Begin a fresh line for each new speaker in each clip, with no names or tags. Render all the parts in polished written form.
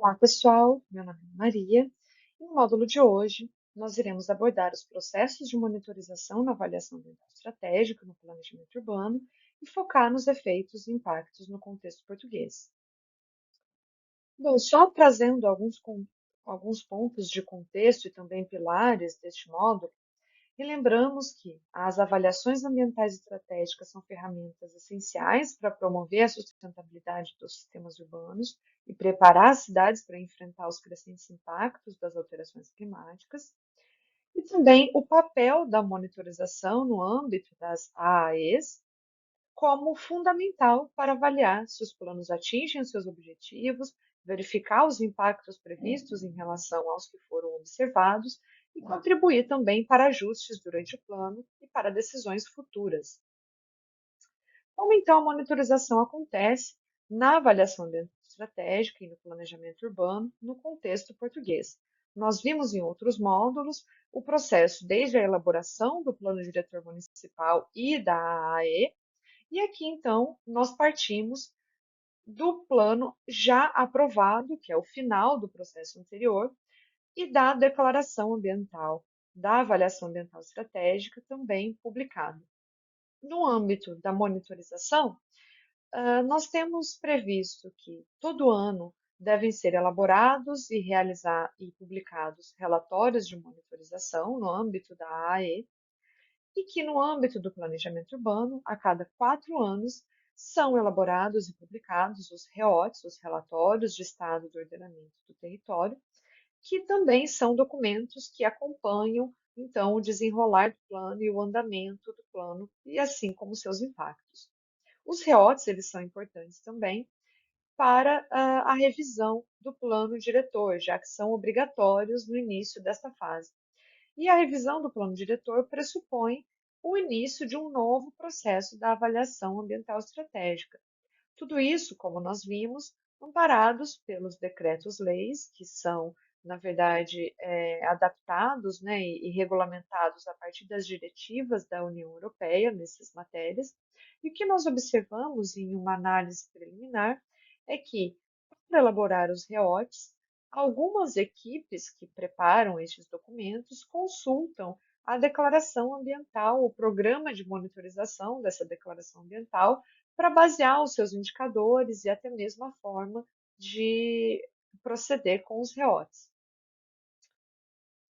Olá, pessoal. Meu nome é Maria. E no módulo de hoje, nós iremos abordar os processos de monitorização na avaliação ambiental estratégica no planejamento urbano e focar nos efeitos e impactos no contexto português. Bom, só trazendo alguns pontos de contexto e também pilares deste módulo, e lembramos que as avaliações ambientais estratégicas são ferramentas essenciais para promover a sustentabilidade dos sistemas urbanos e preparar as cidades para enfrentar os crescentes impactos das alterações climáticas, e também o papel da monitorização no âmbito das AAEs como fundamental para avaliar se os planos atingem os seus objetivos, verificar os impactos previstos em relação aos que foram observados e contribuir também para ajustes durante o plano e para decisões futuras. Como então a monitorização acontece na avaliação ambiental estratégica e no planejamento urbano no contexto português? Nós vimos em outros módulos o processo desde a elaboração do plano diretor municipal e da AAE, e aqui, então, nós partimos do plano já aprovado, que é o final do processo anterior, e da declaração ambiental, da avaliação ambiental estratégica, também publicada. No âmbito da monitorização, nós temos previsto que todo ano devem ser elaborados e publicados relatórios de monitorização no âmbito da AE, e que, no âmbito do planejamento urbano, a cada 4 anos, são elaborados e publicados os REOTs, os relatórios de estado do ordenamento do território, que também são documentos que acompanham, então, o desenrolar do plano e o andamento do plano, e assim como seus impactos. Os REOTs, eles são importantes também para a revisão do plano diretor, já que são obrigatórios no início desta fase. E a revisão do plano diretor pressupõe o início de um novo processo da avaliação ambiental estratégica. Tudo isso, como nós vimos, amparados pelos decretos-leis, que são, na verdade, adaptados, né, e regulamentados a partir das diretivas da União Europeia nessas matérias. E o que nós observamos em uma análise preliminar é que, para elaborar os REOTs, algumas equipes que preparam estes documentos consultam a declaração ambiental, o programa de monitorização dessa declaração ambiental, para basear os seus indicadores e até mesmo a forma de proceder com os REOTs.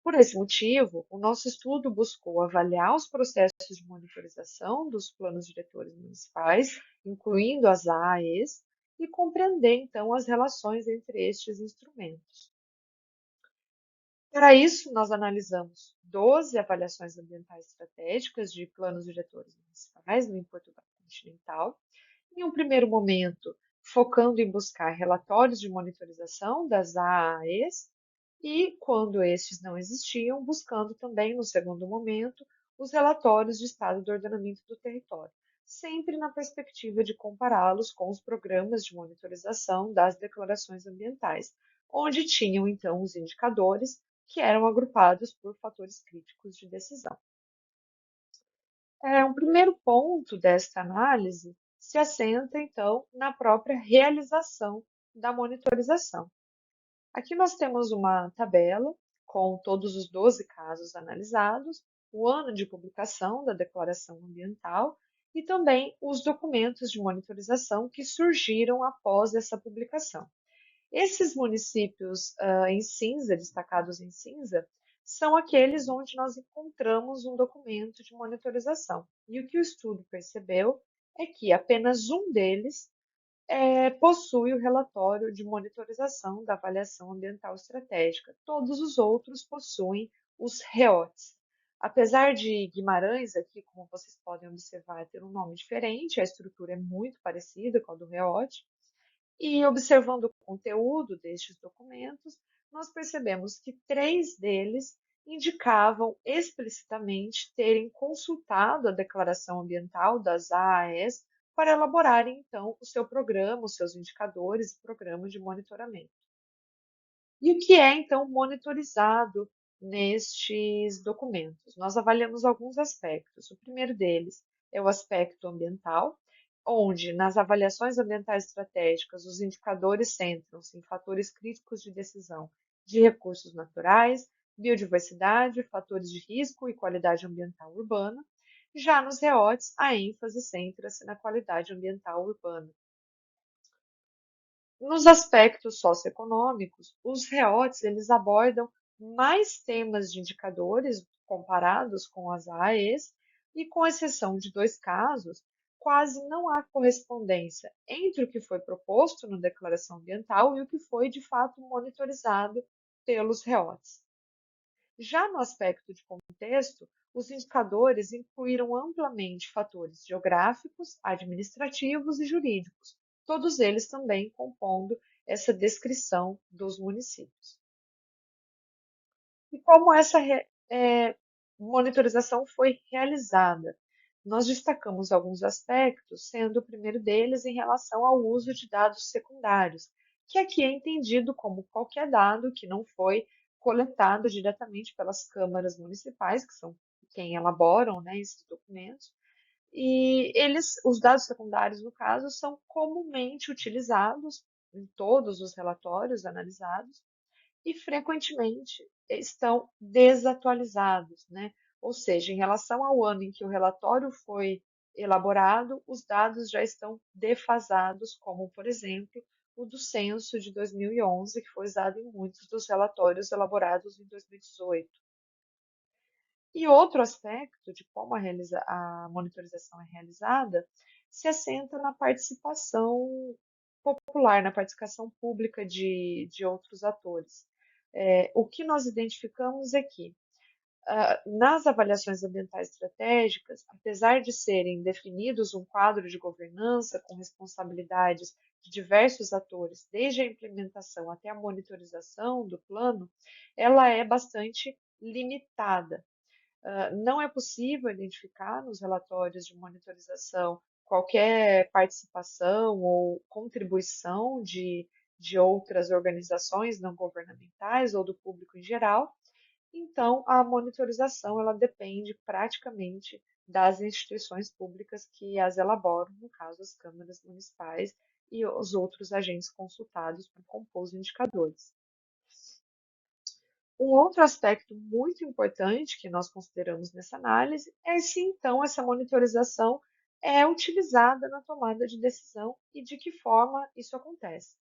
Por esse motivo, o nosso estudo buscou avaliar os processos de monitorização dos planos diretores municipais, incluindo as AAEs, e compreender, então, as relações entre estes instrumentos. Para isso, nós analisamos 12 avaliações ambientais estratégicas de planos diretores municipais no Portugal continental, em um primeiro momento, focando em buscar relatórios de monitorização das AAEs e, quando estes não existiam, buscando também, no segundo momento, os relatórios de estado do ordenamento do território, sempre na perspectiva de compará-los com os programas de monitorização das declarações ambientais, onde tinham então os indicadores que eram agrupados por fatores críticos de decisão. Um primeiro ponto desta análise se assenta, então, na própria realização da monitorização. Aqui nós temos uma tabela com todos os 12 casos analisados, o ano de publicação da declaração ambiental e também os documentos de monitorização que surgiram após essa publicação. Esses municípios em cinza, destacados em cinza, são aqueles onde nós encontramos um documento de monitorização. E o que o estudo percebeu é que apenas um deles possui o relatório de monitorização da avaliação ambiental estratégica. Todos os outros possuem os REOTs. Apesar de Guimarães, aqui, como vocês podem observar, ter um nome diferente, a estrutura é muito parecida com a do REOT, e observando o conteúdo destes documentos, nós percebemos que 3 deles indicavam explicitamente terem consultado a declaração ambiental das AAEs para elaborarem, então, o seu programa, os seus indicadores e programa de monitoramento. E o que é, então, monitorizado nestes documentos? Nós avaliamos alguns aspectos. O primeiro deles é o aspecto ambiental, onde, nas avaliações ambientais estratégicas, os indicadores centram-se em fatores críticos de decisão de recursos naturais, biodiversidade, fatores de risco e qualidade ambiental urbana. Já nos REOTs, a ênfase centra-se na qualidade ambiental urbana. Nos aspectos socioeconômicos, os REOTs eles abordam mais temas de indicadores comparados com as AAEs e, com exceção de dois casos, quase não há correspondência entre o que foi proposto na declaração ambiental e o que foi de fato monitorizado pelos REOTs. Já no aspecto de contexto, os indicadores incluíram amplamente fatores geográficos, administrativos e jurídicos, todos eles também compondo essa descrição dos municípios. E como essa monitorização foi realizada? Nós destacamos alguns aspectos, sendo o primeiro deles em relação ao uso de dados secundários, que aqui é entendido como qualquer dado que não foi coletado diretamente pelas câmaras municipais, que são quem elaboram, né, esses documentos, e os dados secundários, no caso, são comumente utilizados em todos os relatórios analisados e frequentemente estão desatualizados, né? Ou seja, em relação ao ano em que o relatório foi elaborado, os dados já estão defasados, como, por exemplo, o do censo de 2011, que foi usado em muitos dos relatórios elaborados em 2018. E outro aspecto de como a monitorização é realizada se assenta na participação popular, na participação pública de outros atores. O que nós identificamos é que, nas avaliações ambientais estratégicas, apesar de serem definidos um quadro de governança com responsabilidades de diversos atores, desde a implementação até a monitorização do plano, ela é bastante limitada. Não é possível identificar nos relatórios de monitorização qualquer participação ou contribuição de outras organizações não governamentais ou do público em geral. Então, a monitorização ela depende praticamente das instituições públicas que as elaboram, no caso, as câmaras municipais e os outros agentes consultados para compor os indicadores. Um outro aspecto muito importante que nós consideramos nessa análise é se então essa monitorização é utilizada na tomada de decisão e de que forma isso acontece.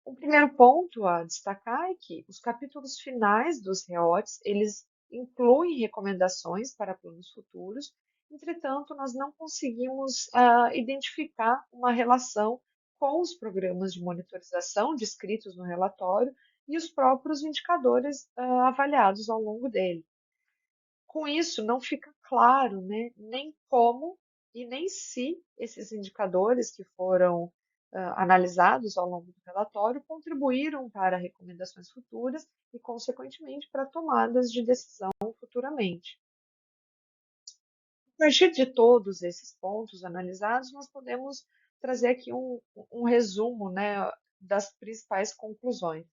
O primeiro ponto a destacar é que os capítulos finais dos REOTs, eles incluem recomendações para planos futuros, entretanto, nós não conseguimos identificar uma relação com os programas de monitorização descritos no relatório e os próprios indicadores avaliados ao longo dele. Com isso, não fica claro, né, nem como e nem se esses indicadores que foram analisados ao longo do relatório contribuíram para recomendações futuras e, consequentemente, para tomadas de decisão futuramente. A partir de todos esses pontos analisados, nós podemos trazer aqui um resumo, né, das principais conclusões.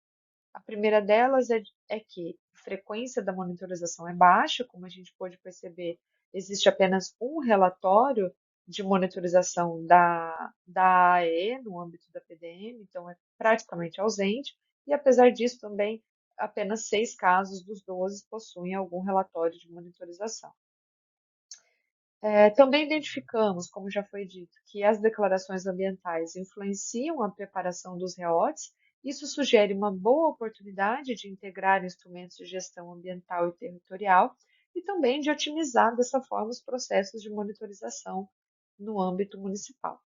A primeira delas é que a frequência da monitorização é baixa, como a gente pôde perceber, existe apenas um relatório de monitorização da AE no âmbito da PDM, então é praticamente ausente, e apesar disso também apenas 6 casos dos 12 possuem algum relatório de monitorização. Também identificamos, como já foi dito, que as declarações ambientais influenciam a preparação dos REOTs. Isso sugere uma boa oportunidade de integrar instrumentos de gestão ambiental e territorial e também de otimizar dessa forma os processos de monitorização no âmbito municipal.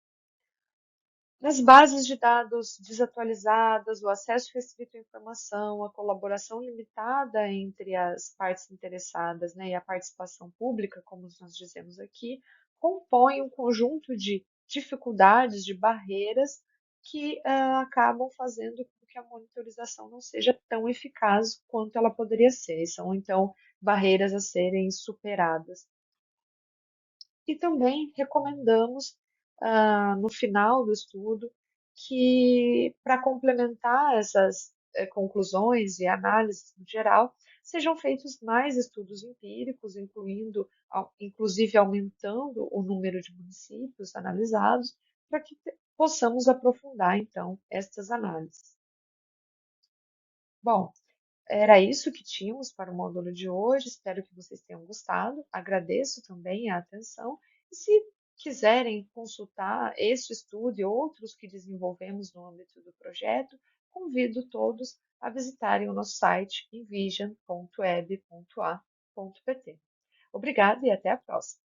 Nas bases de dados desatualizadas, o acesso restrito à informação, a colaboração limitada entre as partes interessadas, né, e a participação pública, como nós dizemos aqui, compõem um conjunto de dificuldades, de barreiras que acabam fazendo com que a monitorização não seja tão eficaz quanto ela poderia ser. São, então, barreiras a serem superadas. E também recomendamos, no final do estudo, que para complementar essas conclusões e análises no geral, sejam feitos mais estudos empíricos, inclusive aumentando o número de municípios analisados, para que possamos aprofundar, então, estas análises. Bom, era isso que tínhamos para o módulo de hoje. Espero que vocês tenham gostado. Agradeço também a atenção. E se quiserem consultar este estudo e outros que desenvolvemos no âmbito do projeto, convido todos a visitarem o nosso site envision.web.a.pt. Obrigada e até a próxima!